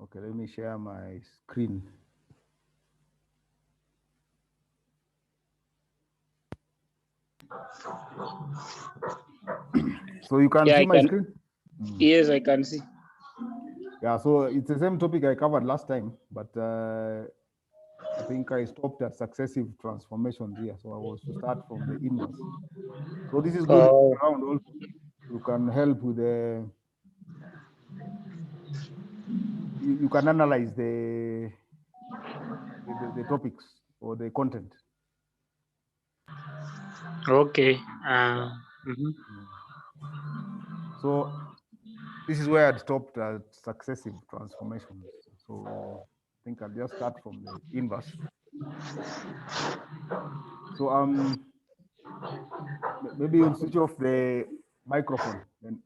Okay, let me share my screen. So you can see my screen? Yes, I can see. Yeah, so it's the same topic I covered last time, but I think I stopped at successive transformations here. So I was to start from the inverse. So this is good around also. You can help with the, you can analyze the topics or the content. Okay. So this is where I'd stopped at successive transformations. So I think I'll just start from the inverse. So maybe you'll switch off the microphone. Then.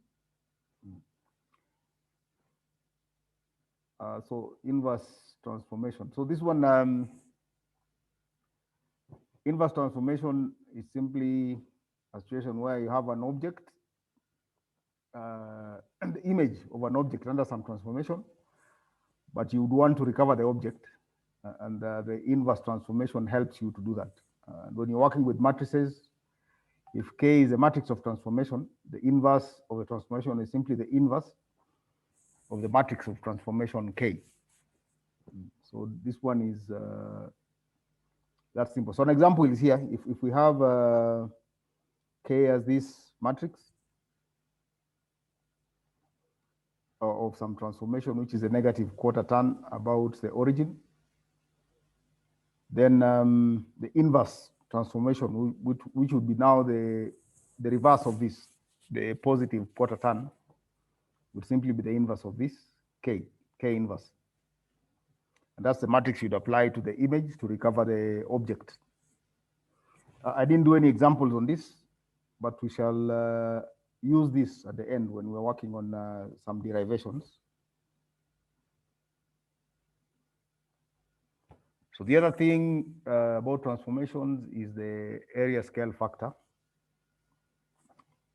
So inverse transformation. So this one, inverse transformation is simply a situation where you have an object and the image of an object under some transformation, but you would want to recover the object, and the inverse transformation helps you to do that. When you're working with matrices, if K is a matrix of transformation, the inverse of the transformation is simply the inverse of the matrix of transformation K. So this one is that's simple. So an example is here. If we have K as this matrix of some transformation, which is a negative quarter turn about the origin, then the inverse transformation, which would be now the reverse of this, the positive quarter turn, would simply be the inverse of this, K inverse. And that's the matrix you'd apply to the image to recover the object. I didn't do any examples on this, but we shall use this at the end when we're working on some derivations. So the other thing about transformations is the area scale factor.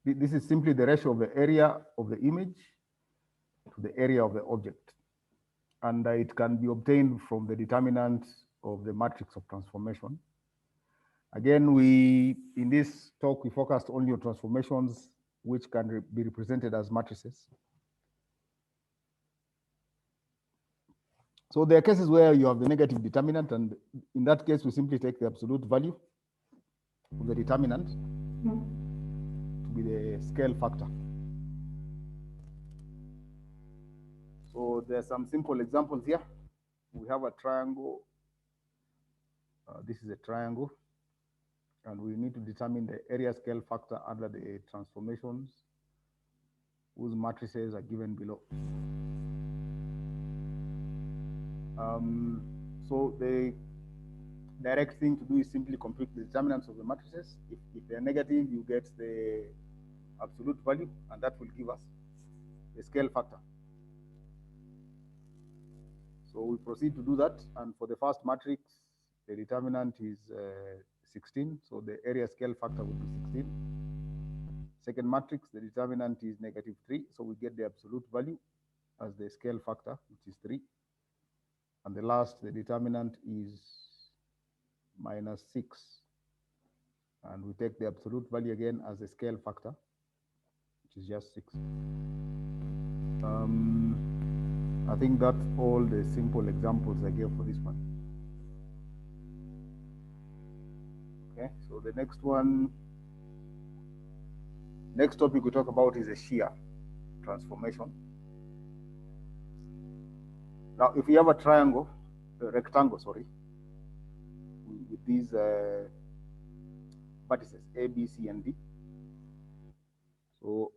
This is simply the ratio of the area of the image to the area of the object. And it can be obtained from the determinant of the matrix of transformation. Again, in this talk, we focused only on transformations which can be represented as matrices. So there are cases where you have the negative determinant, and in that case, we simply take the absolute value of the determinant to be the scale factor. So there are some simple examples here. We have a triangle. This is a triangle, and we need to determine the area scale factor under the transformations whose matrices are given below. So the direct thing to do is simply compute the determinants of the matrices. If they're negative, you get the absolute value, and that will give us the scale factor. So we proceed to do that, and for the first matrix, the determinant is 16, so the area scale factor will be 16. Second matrix, the determinant is -3, so we get the absolute value as the scale factor, which is 3. And the last, the determinant is -6. And we take the absolute value again as a scale factor, which is just 6. I think that's all the simple examples I gave for this one. Okay, so the next topic we talk about is a Shia transformation. Now, if we have a rectangle, with these vertices A, B, C, and D. So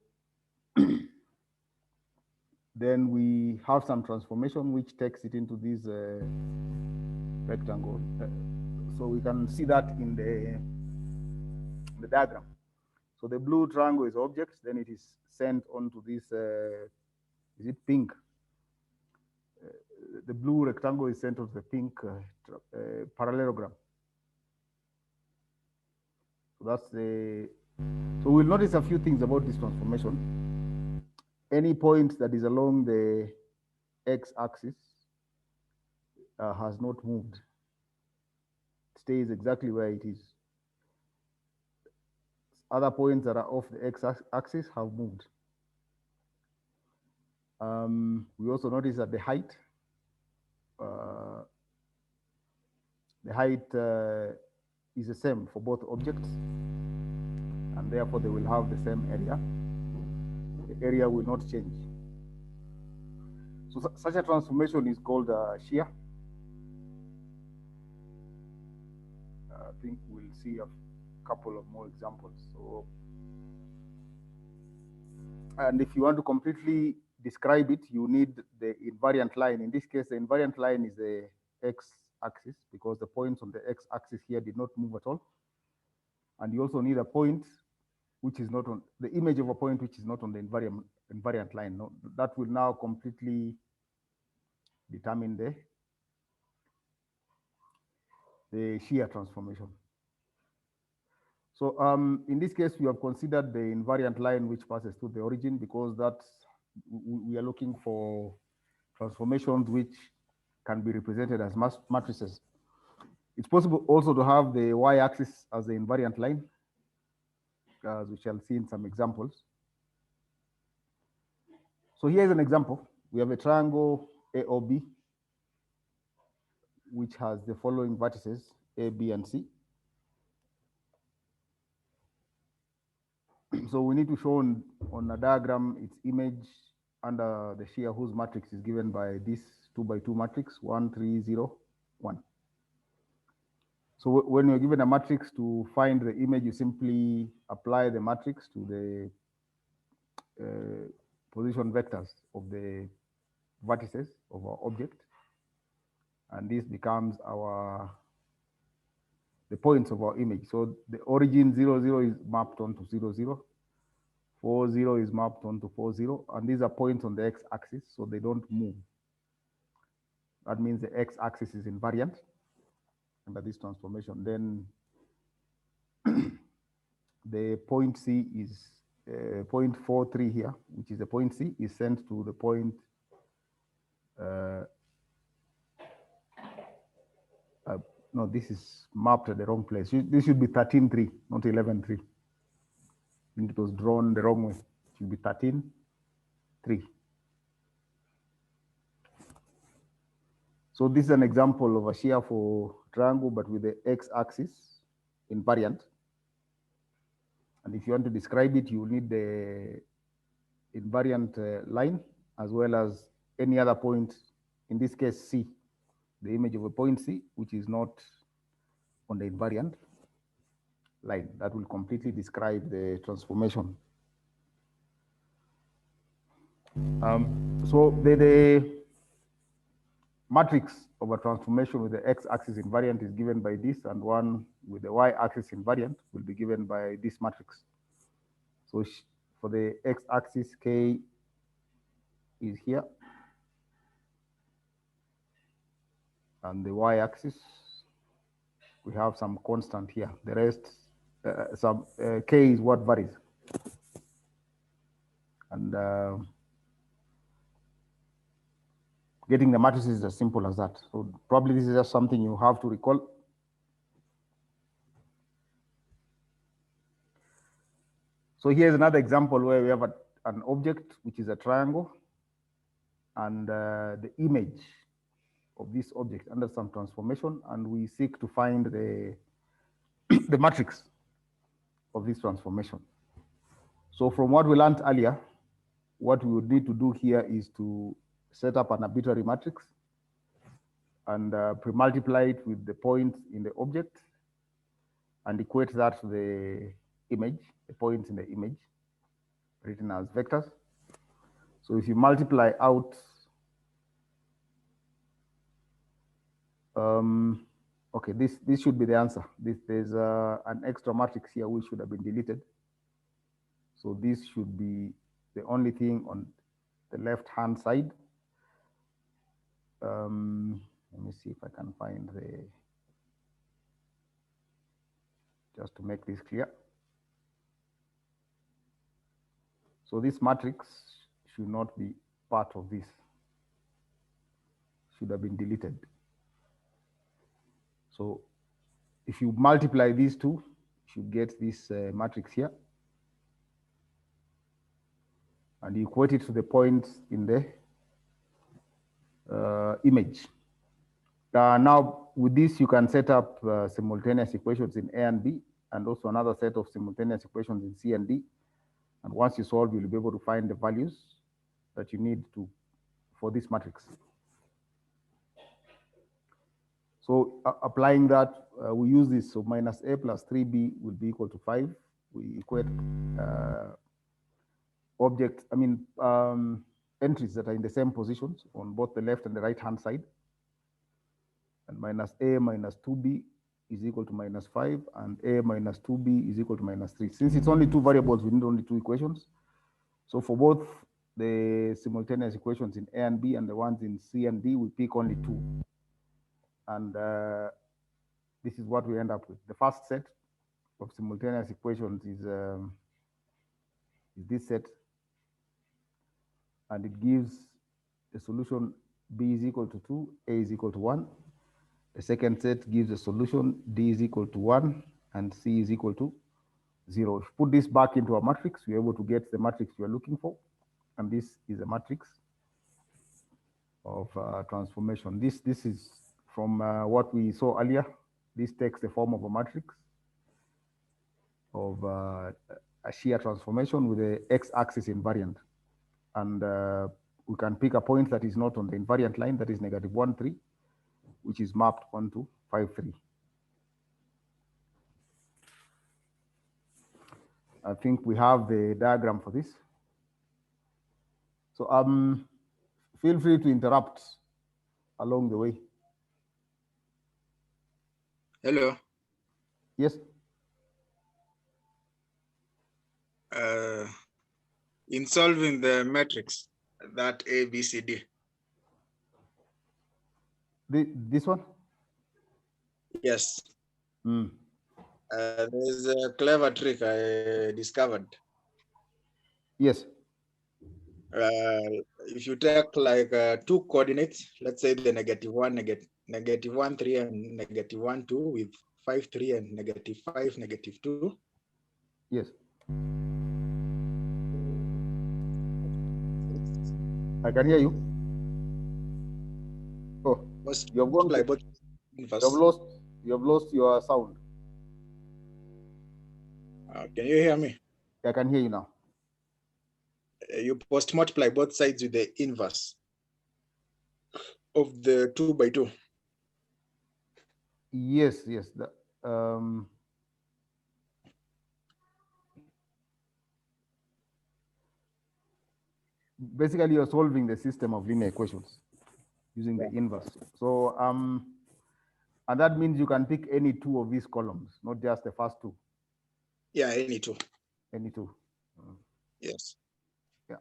then we have some transformation which takes it into this rectangle. So we can see that in the diagram. So the blue triangle is object, then it is sent onto this, is it pink? The blue rectangle is sent onto the pink parallelogram. So that's the. So we'll notice a few things about this transformation. Any point that is along the x-axis has not moved. It stays exactly where it is. Other points that are off the x-axis have moved. We also notice that the height is the same for both objects, and therefore they will have the same area. The area will not change. So such a transformation is called shear. I think we'll see a couple of more examples. So, and if you want to completely describe it, you need the invariant line. In this case, the invariant line is the x-axis, because the points on the x-axis here did not move at all. And you also need a point which is not on the image of a point which is not on the invariant line. No, that will now completely determine the shear transformation. So in this case, we have considered the invariant line which passes through the origin, because that's we are looking for transformations which can be represented as matrices. It's possible also to have the y-axis as the invariant line, as we shall see in some examples. So here's an example. We have a triangle AOB, which has the following vertices, A, B, and C. So we need to show on a diagram its image under the shear whose matrix is given by this 2 by 2 matrix, 1, 3, 0, 1. So when you're given a matrix, to find the image, you simply apply the matrix to the position vectors of the vertices of our object, and this becomes the points of our image. So the origin 0, 0 is mapped onto 0, 0. 4, 0 is mapped onto 4, 0. And these are points on the x-axis, so they don't move. That means the x-axis is invariant under this transformation. Then the point C is 0.43 here, which is the point C, is sent to the point no, this is mapped at the wrong place. This should be 13.3, not 11.3. I think it was drawn the wrong way. It should be 13.3. So this is an example of a shear for triangle, but with the x-axis invariant. And if you want to describe it, you need the invariant line, as well as any other point, in this case C, the image of a point C, which is not on the invariant line. That will completely describe the transformation. So the matrix of a transformation with the x-axis invariant is given by this, and one with the y-axis invariant will be given by this matrix. So for the x-axis, K is here, and the y-axis, we have some constant here. The rest, K is what varies. And getting the matrices is as simple as that. So probably this is just something you have to recall. So here's another example where we have an object, which is a triangle, and the image of this object under some transformation, and we seek to find the matrix of this transformation. So from what we learned earlier, what we would need to do here is to set up an arbitrary matrix and pre-multiply it with the points in the object and equate that to the image, the points in the image, written as vectors. So if you multiply out, okay, this should be the answer. There's an extra matrix here which should have been deleted. So this should be the only thing on the left-hand side. Let me see if I can find just to make this clear. So this matrix should not be part of this, should have been deleted. So if you multiply these two, you should get this matrix here. And you equate it to the points in the image. Now, with this, you can set up simultaneous equations in A and B, and also another set of simultaneous equations in C and D. And once you solve, you'll be able to find the values that you need to for this matrix. So applying that, we use this. So minus A plus 3B will be equal to 5. We equate entries that are in the same positions on both the left and the right-hand side. And minus A minus 2B is equal to minus 5, and A minus 2B is equal to minus 3. Since it's only two variables, we need only two equations. So for both the simultaneous equations in A and B and the ones in C and D, we pick only two. And this is what we end up with. The first set of simultaneous equations is this set. And it gives a solution B is equal to 2, A is equal to 1. The second set gives a solution D is equal to 1 and C is equal to 0. If you put this back into a matrix, you're able to get the matrix you're looking for. And this is a matrix of transformation. This is from what we saw earlier. This takes the form of a matrix of a Shia transformation with the x-axis invariant. And we can pick a point that is not on the invariant line, that is -1, 3, which is mapped onto 5, 3. I think we have the diagram for this. So feel free to interrupt along the way. Hello. Yes. In solving the matrix, that A, B, C, D. This one? Yes. Mm. There's a clever trick I discovered. Yes. If you take like two coordinates, let's say the -1, -1, 3, and -1, 2 with 5, 3, and -5, -2. Yes. I can hear you. Oh, you've lost your sound. Can you hear me? I can hear you now. You post multiply both sides with the inverse of the 2 by 2. Yes. Basically, you're solving the system of linear equations using the inverse. So, and that means you can pick any two of these columns, not just the first two. Yeah, any two. Any two. Yes. Yeah.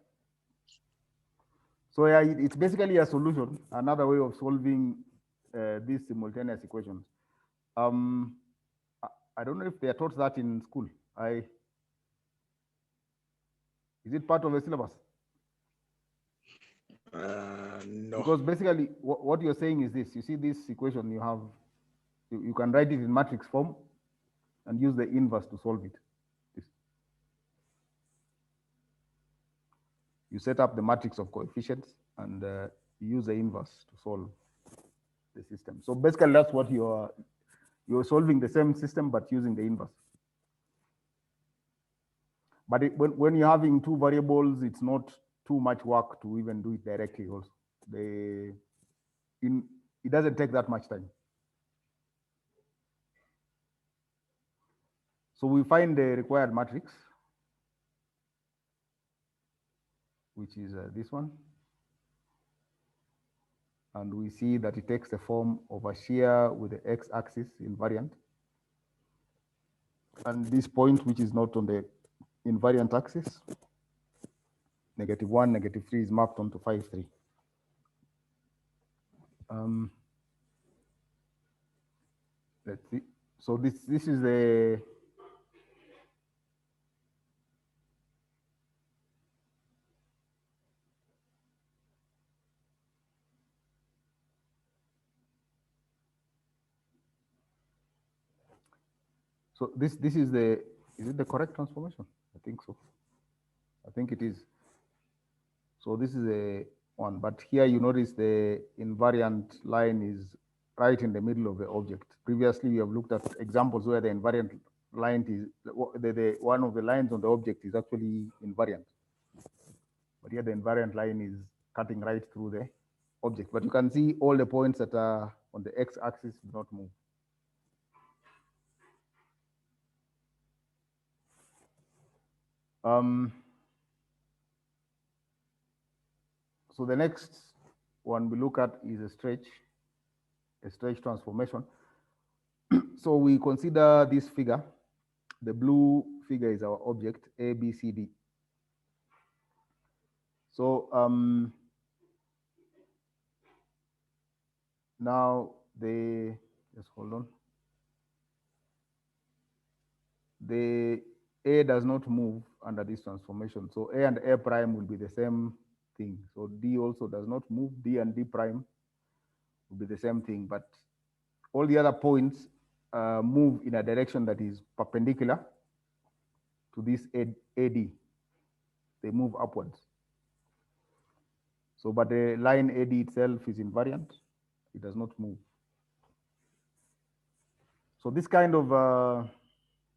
So yeah, it's basically a solution, another way of solving these simultaneous equations. I don't know if they are taught that in school. Is it part of the syllabus? No. Because basically what you're saying is this. You see this equation you have, you can write it in matrix form and use the inverse to solve it. You set up the matrix of coefficients and you use the inverse to solve the system. So basically that's what you're solving the same system but using the inverse. But when you're having two variables, it's not too much work to even do it directly also. It doesn't take that much time. So we find the required matrix, which is this one. And we see that it takes the form of a Shia with the x-axis invariant. And this point, which is not on the invariant axis, -1, -3 is mapped onto 5, 3. Let's see. So this is the So this is the, is it the correct transformation? I think so. I think it is. So this is a one, but here you notice the invariant line is right in the middle of the object. Previously, we have looked at examples where the invariant line is, the one of the lines on the object is actually invariant. But here the invariant line is cutting right through the object. But you can see all the points that are on the x-axis do not move. So the next one we look at is a stretch transformation. So we consider this figure. The blue figure is our object, A, B, C, D. So now just hold on. The A does not move under this transformation. So A and A prime will be the same thing. So D also does not move. D and D prime will be the same thing, but all the other points move in a direction that is perpendicular to this AD. They move upwards. So, but the line AD itself is invariant. It does not move. So this kind of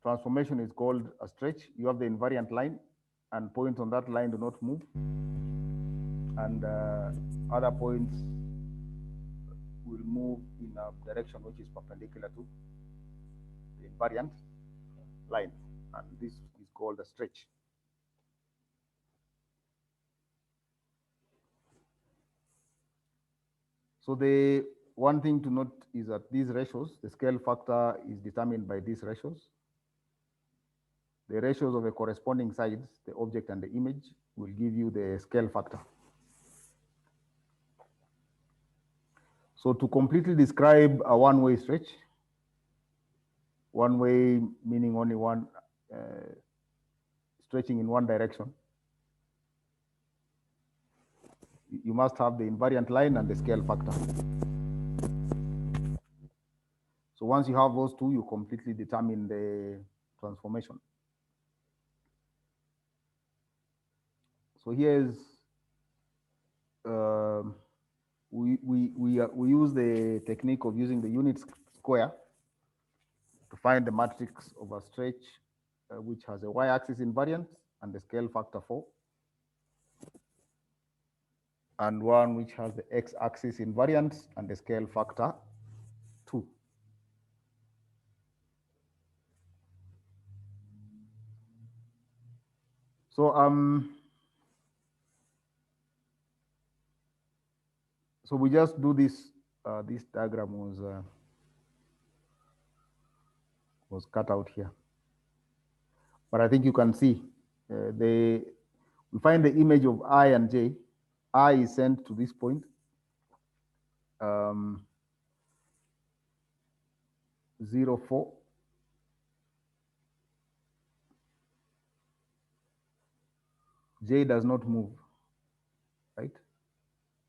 transformation is called a stretch. You have the invariant line, and points on that line do not move. And other points will move in a direction which is perpendicular to the invariant line. And this is called a stretch. So the one thing to note is that these ratios, the scale factor is determined by these ratios. The ratios of the corresponding sides, the object and the image, will give you the scale factor. So to completely describe a one-way stretch, one way meaning only one stretching in one direction, you must have the invariant line and the scale factor. So once you have those two, you completely determine the transformation. So here's we use the technique of using the unit square to find the matrix of a stretch which has a y-axis invariant and the scale factor 4, and one which has the x-axis invariant and the scale factor 2. So we just do this. This diagram was cut out here, but I think you can see we find the image of I and J. I is sent to this point. 0, 4. J does not move, right?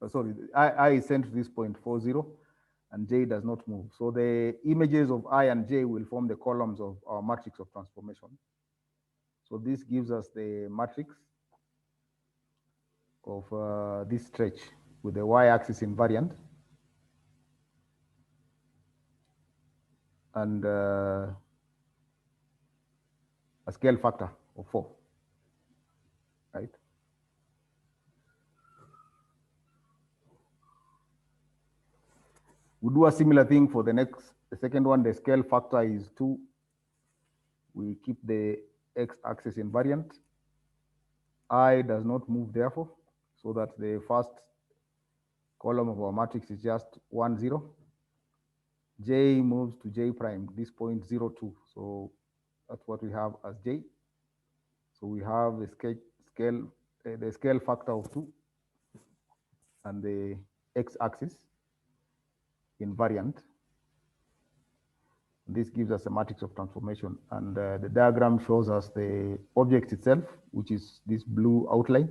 Sorry, I is sent to this point 4, 0, and J does not move. So the images of I and J will form the columns of our matrix of transformation. So this gives us the matrix of this stretch with the y-axis invariant and a scale factor of 4, right? We do a similar thing for the second one. The scale factor is 2. We keep the x-axis invariant. I does not move, therefore, so that the first column of our matrix is just 1, 0. J moves to J prime, this point 0, 2. So that's what we have as J. So we have the scale factor of 2 and the x-axis invariant. This gives us a matrix of transformation, and the diagram shows us the object itself, which is this blue outline,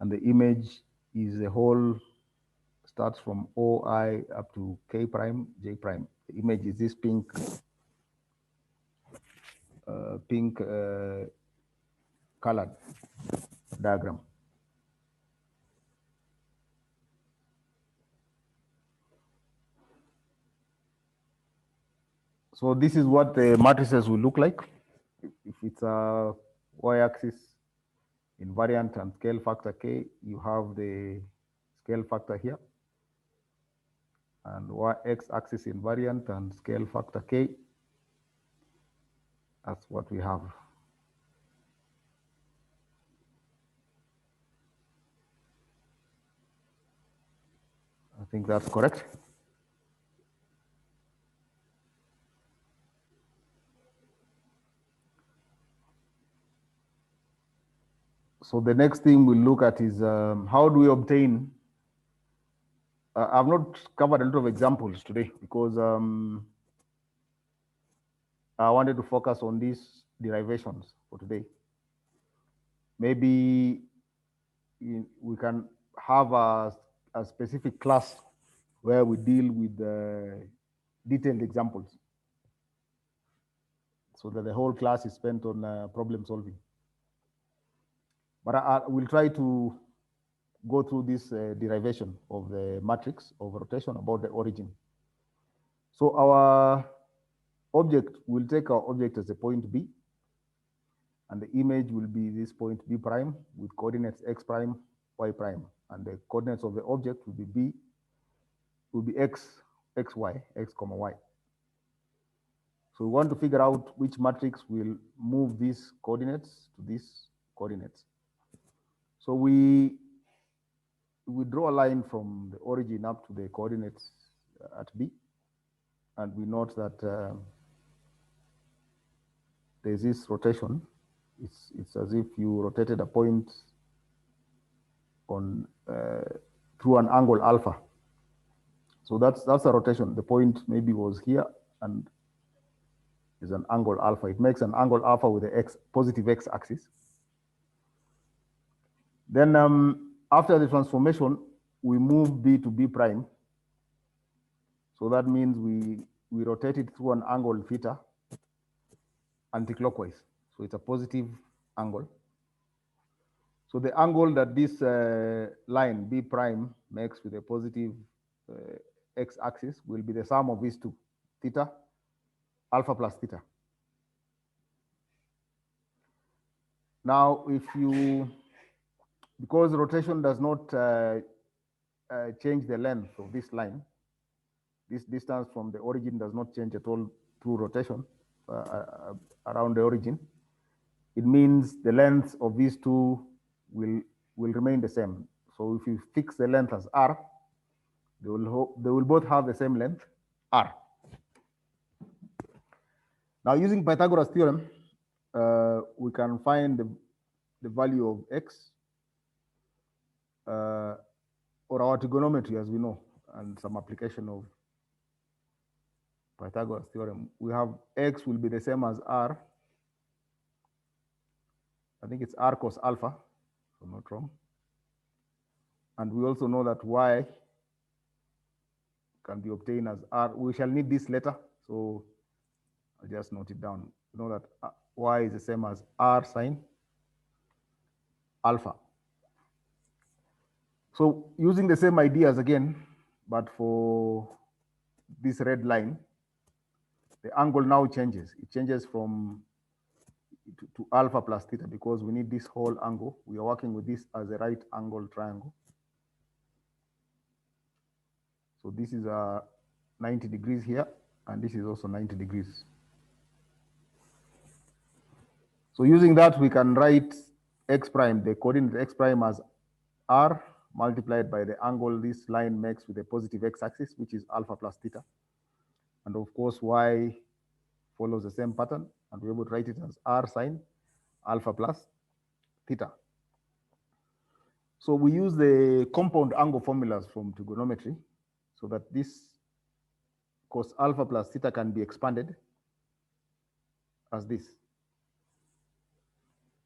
and the image is the whole, starts from OI up to K prime, J prime. The image is this pink pink colored diagram. So this is what the matrices will look like. If it's a y-axis invariant and scale factor k, you have the scale factor here. And x-axis invariant and scale factor k, that's what we have. I think that's correct. So the next thing we'll look at is how do we obtain. I've not covered a lot of examples today because I wanted to focus on these derivations for today. Maybe we can have a specific class where we deal with detailed examples, so that the whole class is spent on problem solving. But I will try to go through this derivation of the matrix of rotation about the origin. So our object, will take our object as a point B, and the image will be this point B prime with coordinates x prime, y prime, and the coordinates of the object will be B, will be x, xy, x comma y. So we want to figure out which matrix will move these coordinates to these coordinates. So we draw a line from the origin up to the coordinates at B, and we note that there's this rotation. It's as if you rotated a point on through an angle alpha. So that's a rotation. The point maybe was here and is an angle alpha. It makes an angle alpha with the positive x-axis. Then after the transformation, we move B to B prime. So that means we rotate it through an angle theta anticlockwise. So it's a positive angle. So the angle that this line B prime makes with a positive x-axis will be the sum of these two, theta, alpha plus theta. Now, because rotation does not change the length of this line, this distance from the origin does not change at all through rotation around the origin. It means the length of these two will remain the same. So if you fix the length as r, they will both have the same length, r. Now, using Pythagoras theorem, we can find the value of x, or our trigonometry, as we know, and some application of Pythagoras theorem. We have x will be the same as r. I think it's r cos alpha, if I'm not wrong. And we also know that y can be obtained as r. We shall need this later, so I'll just note it down. We know that y is the same as r sine alpha. So using the same ideas again, but for this red line, the angle now changes. It changes from to alpha plus theta because we need this whole angle. We are working with this as a right angle triangle. So this is 90 degrees here, and this is also 90 degrees. So using that, we can write x prime, the coordinate x prime, as r multiplied by the angle this line makes with a positive x-axis, which is alpha plus theta. And of course, y follows the same pattern, and we're able to write it as r sine alpha plus theta. So we use the compound angle formulas from trigonometry so that this cos alpha plus theta can be expanded as this.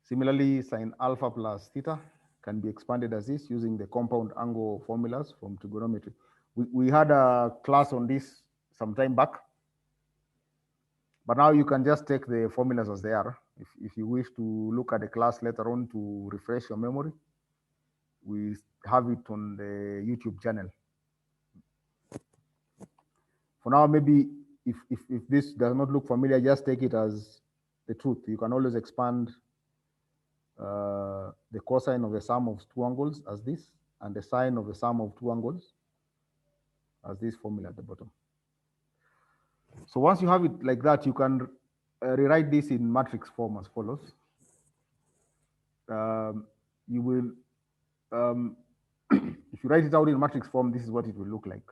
Similarly, sine alpha plus theta can be expanded as this using the compound angle formulas from trigonometry. We had a class on this some time back, But now you can just take the formulas as they are. If you wish to look at the class later on to refresh your memory, we have it on the YouTube channel. For now, maybe if this does not look familiar, just take it as the truth. You can always expand the cosine of the sum of two angles as this, and the sine of the sum of two angles as this formula at the bottom. So once you have it like that, you can rewrite this in matrix form as follows. You will, if you write it out in matrix form, this is what it will look like.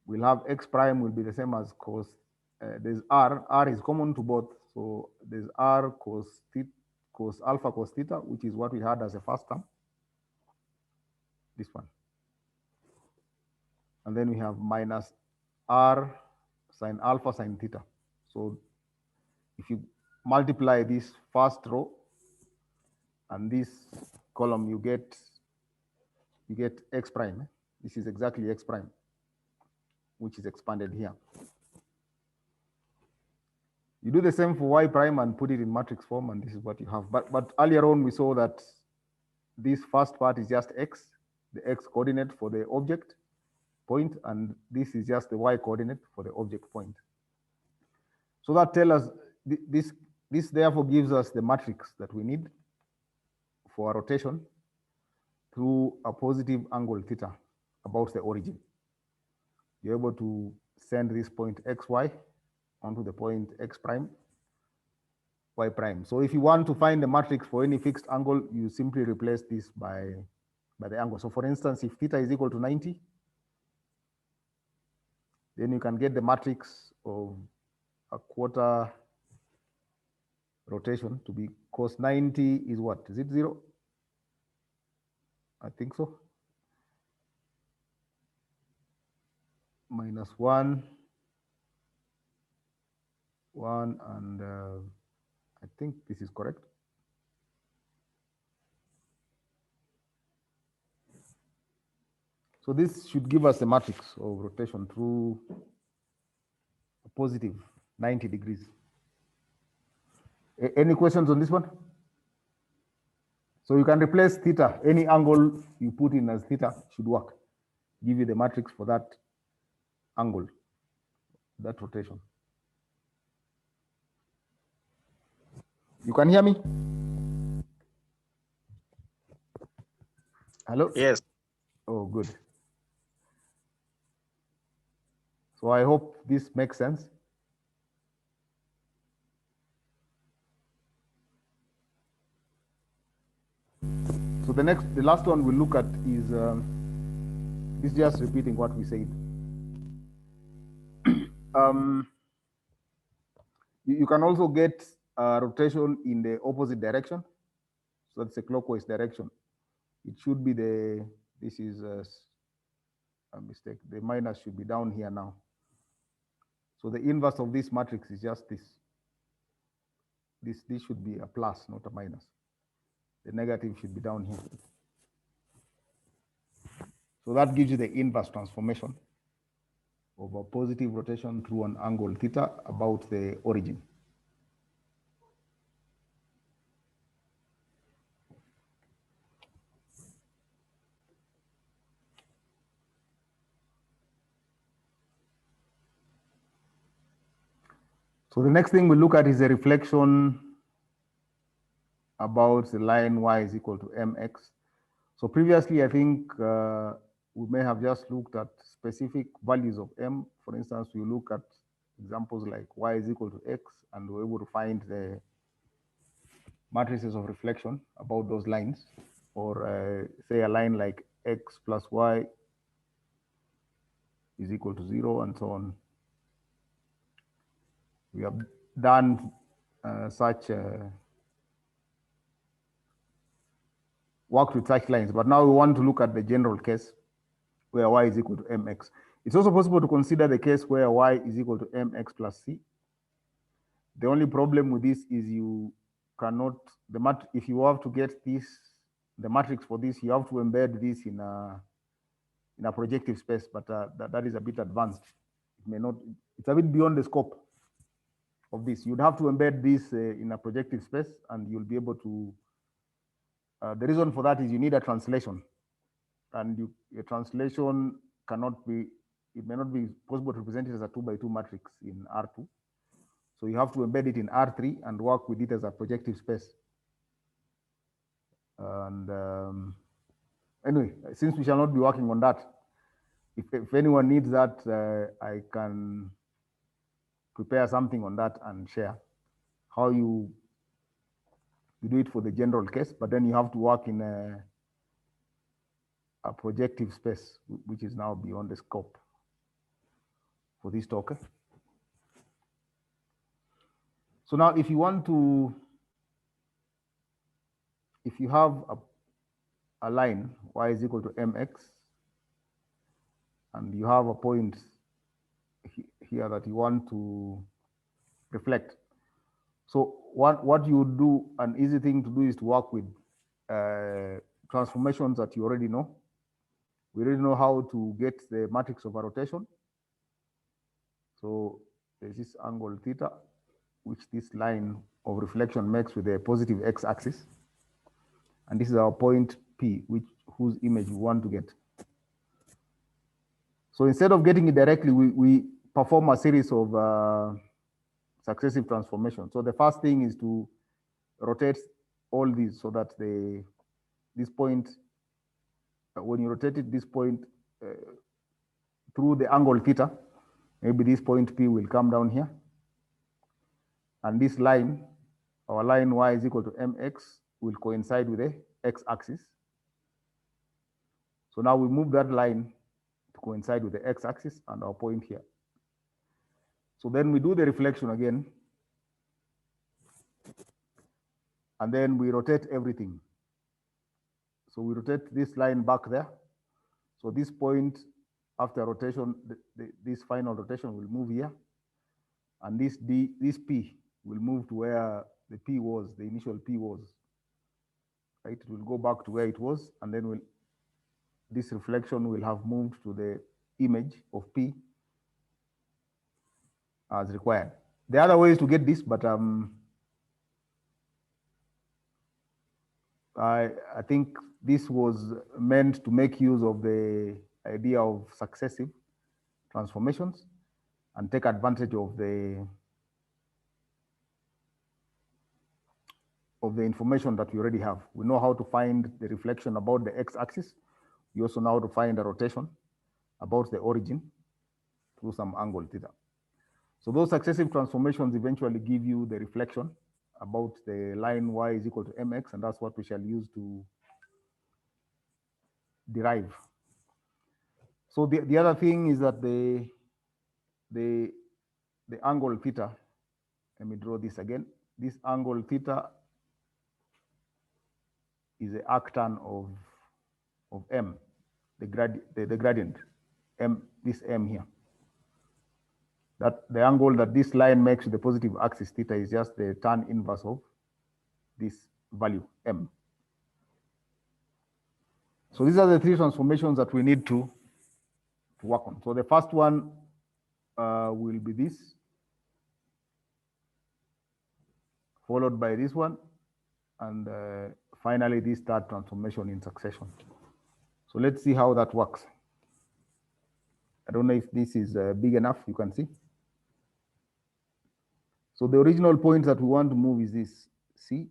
We'll have x prime will be the same as cos, there's r is common to both. So there's r cos alpha cos theta, which is what we had as a first term, this one. And then we have minus r sine alpha sine theta. So if you multiply this first row and this column, you get x prime. This is exactly x prime, which is expanded here. You do the same for y prime and put it in matrix form, and this is what you have. But earlier on, we saw that this first part is just x, the x coordinate for the object point, and this is just the y coordinate for the object point. So that tells us, this therefore gives us the matrix that we need for a rotation through a positive angle theta about the origin. You're able to send this point xy onto the point x prime, y prime. So if you want to find the matrix for any fixed angle, you simply replace this by the angle. So for instance, if theta is equal to 90, then you can get the matrix of a quarter rotation to be cos 90 is what? Is it 0? I think so. Minus 1, and I think this is correct. So this should give us a matrix of rotation through a positive 90 degrees. Any questions on this one? So you can replace theta. Any angle you put in as theta should work. Give you the matrix for that angle, that rotation. You can hear me? Hello? Yes. Oh, good. So I hope this makes sense. So the last one we'll look at is this, just repeating what we said. You can also get rotation in the opposite direction. So that's a clockwise direction. It should be this is a mistake. The minus should be down here now. So the inverse of this matrix is just this. This should be a plus, not a minus. The negative should be down here. So that gives you the inverse transformation of a positive rotation through an angle theta about the origin. So the next thing we look at is a reflection about the line y is equal to mx. So previously, I think we may have just looked at specific values of m. For instance, we look at examples like y is equal to x, and we're able to find the matrices of reflection about those lines, or say a line like x plus y is equal to 0, and so on. We have done such worked with such lines, but now we want to look at the general case where y is equal to mx. It's also possible to consider the case where y is equal to mx plus c. The only problem with this is you cannot, if you have to get this, the matrix for this, you have to embed this in a projective space, but that is a bit advanced. It may not, it's a bit beyond the scope of this. You'd have to embed this in a projective space, and you'll be able to. The reason for that is you need a translation, and a translation cannot be. It may not be possible to represent it as a 2x2 matrix in R2. So you have to embed it in R3 and work with it as a projective space. And anyway, since we shall not be working on that, if anyone needs that, I can prepare something on that and share how you do it for the general case, but then you have to work in a projective space, which is now beyond the scope for this talk. So now if you want to, if you have a line y is equal to mx, and you have a point here that you want to reflect. So what you do, an easy thing to do is to work with transformations that you already know. We already know how to get the matrix of a rotation. So there's this angle theta, which this line of reflection makes with a positive x-axis. And this is our point P, whose image we want to get. So instead of getting it directly, we perform a series of successive transformations. So the first thing is to rotate all these so that this point, when you rotate it, this point through the angle theta, maybe this point P will come down here. And this line, our line y is equal to mx, will coincide with the x-axis. So now we move that line to coincide with the x-axis and our point here. So then we do the reflection again. And then we rotate everything. So we rotate this line back there. So this point, after rotation, this final rotation will move here. And this P will move to where the P was, the initial P was. Right? It will go back to where it was, and then this reflection will have moved to the image of P as required. The other way is to get this, but I think this was meant to make use of the idea of successive transformations and take advantage of the information that we already have. We know how to find the reflection about the x-axis. We also know how to find a rotation about the origin through some angle theta. So those successive transformations eventually give you the reflection about the line y is equal to mx, and that's what we shall use to derive. So the other thing is that the angle theta, let me draw this again. This angle theta is the arctan of m, the gradient, m, this m here. That the angle that this line makes with the positive axis theta is just the tan inverse of this value m. So these are the three transformations that we need to work on. So the first one will be this, followed by this one, and finally this third transformation in succession. So let's see how that works. I don't know if this is big enough, you can see. So the original point that we want to move is this C.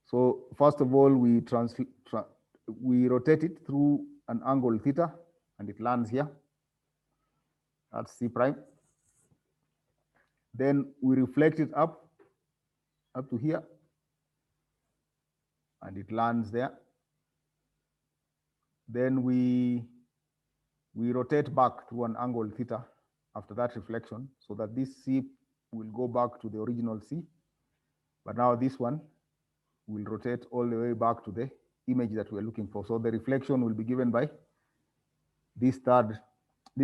So first of all, we rotate it through an angle theta, and it lands here. That's C prime. Then we reflect it up to here, and it lands there. Then we rotate back through an angle theta after that reflection, so that this C will go back to the original C. But now this one will rotate all the way back to the image that we're looking for. So the reflection will be given by this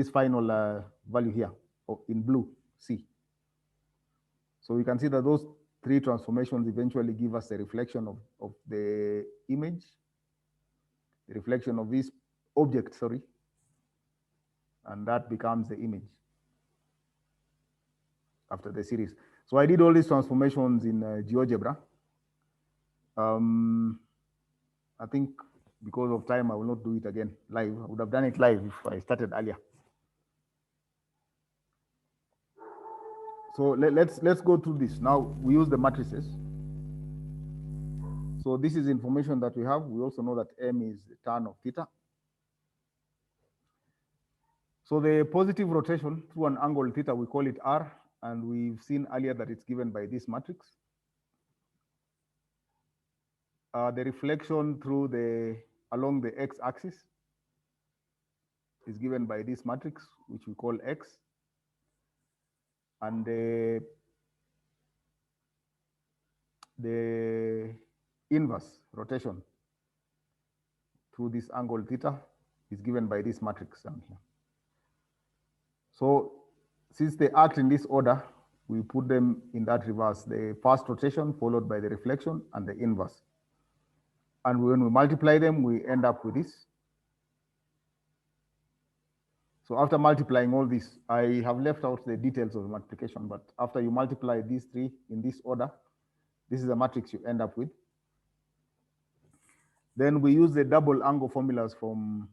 final value here in blue, C. So we can see that those three transformations eventually give us a reflection of the image, the reflection of this object, sorry, and that becomes the image. after the series. So I did all these transformations in GeoGebra. I think because of time, I will not do it again live. I would have done it live if I started earlier. So let's go through this. Now we use the matrices. So this is information that we have. We also know that M is the tan of theta. So the positive rotation through an angle theta, we call it R, and we've seen earlier that it's given by this matrix. The reflection through along the x-axis is given by this matrix, which we call X. And the inverse rotation through this angle theta is given by this matrix down here. So since they act in this order, we put them in that reverse, the first rotation followed by the reflection and the inverse. And when we multiply them, we end up with this. So after multiplying all this, I have left out the details of the multiplication, but after you multiply these three in this order, this is the matrix you end up with. Then we use the double angle formulas from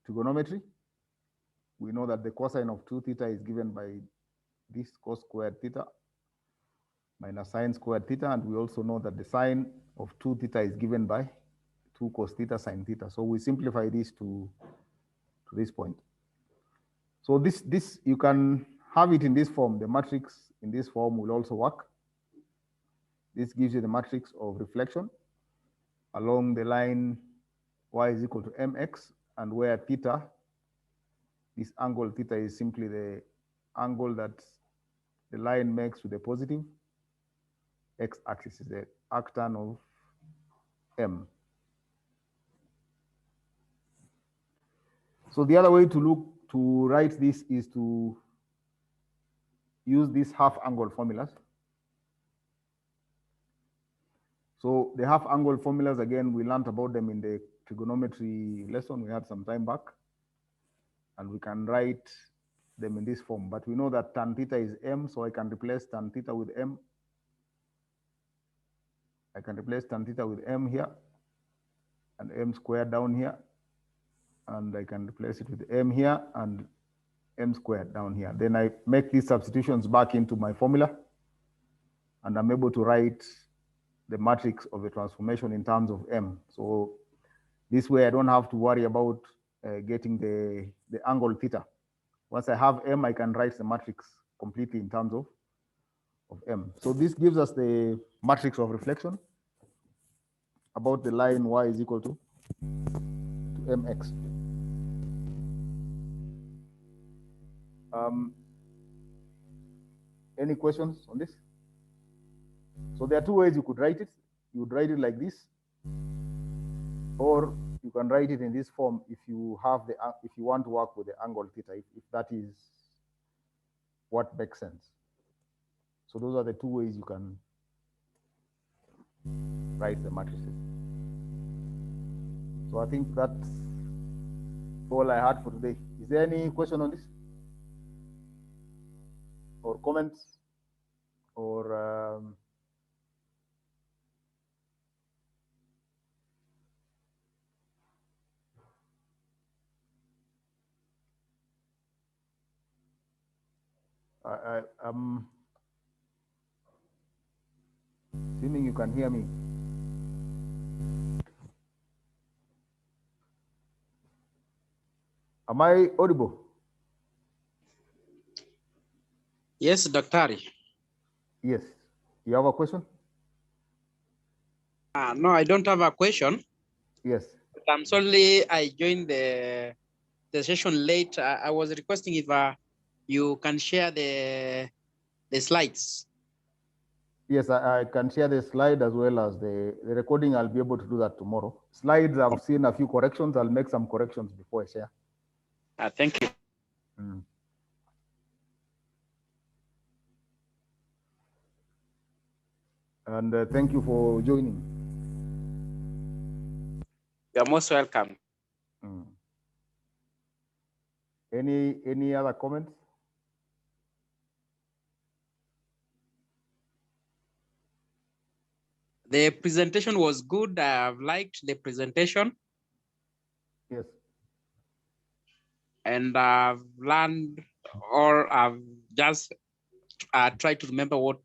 trigonometry. We know that the cosine of 2 theta is given by this cos squared theta minus sine squared theta. And we also know that the sine of 2 theta is given by 2 cos theta sine theta. So we simplify this to this point. So this you can have it in this form. The matrix in this form will also work. This gives you the matrix of reflection along the line y is equal to mx, and where theta, this angle theta, is simply the angle that the line makes to the positive x-axis, is the arctan of m. So the other way to write this is to use these half angle formulas. So the half angle formulas, again, we learned about them in the trigonometry lesson we had some time back, and we can write them in this form. But we know that tan theta is m, so I can replace tan theta with m. I can replace tan theta with m here, and m squared down here, and I can replace it with m here and m squared down here. Then I make these substitutions back into my formula, and I'm able to write the matrix of the transformation in terms of m. So this way I don't have to worry about getting the angle theta. Once I have m, I can write the matrix completely in terms of m. So this gives us the matrix of reflection about the line y is equal to mx. Any questions on this? So there are two ways you could write it. You would write it like this, or you can write it in this form if you want to work with the angle theta, if that is what makes sense. So those are the two ways you can write the matrices. So I think that's all I had for today. Is there any question on this? Or comments? Or I'm assuming you can hear me. Am I audible? Yes, Dr. Yes. You have a question? No, I don't have a question. Yes. But I'm sorry I joined the session late. I was requesting if you can share the slides. Yes, I can share the slide as well as the recording. I'll be able to do that tomorrow. Slides, I've seen a few corrections. I'll make some corrections before I share. Thank you. And thank you for joining. You're most welcome. Any other comments? The presentation was good. I've liked the presentation, Yes. and I've learned, or I've just tried to remember what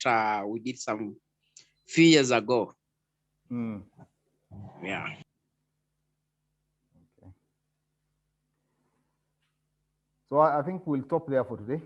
we did some few years ago. Mm. Yeah. Okay. So I think we'll stop there for today.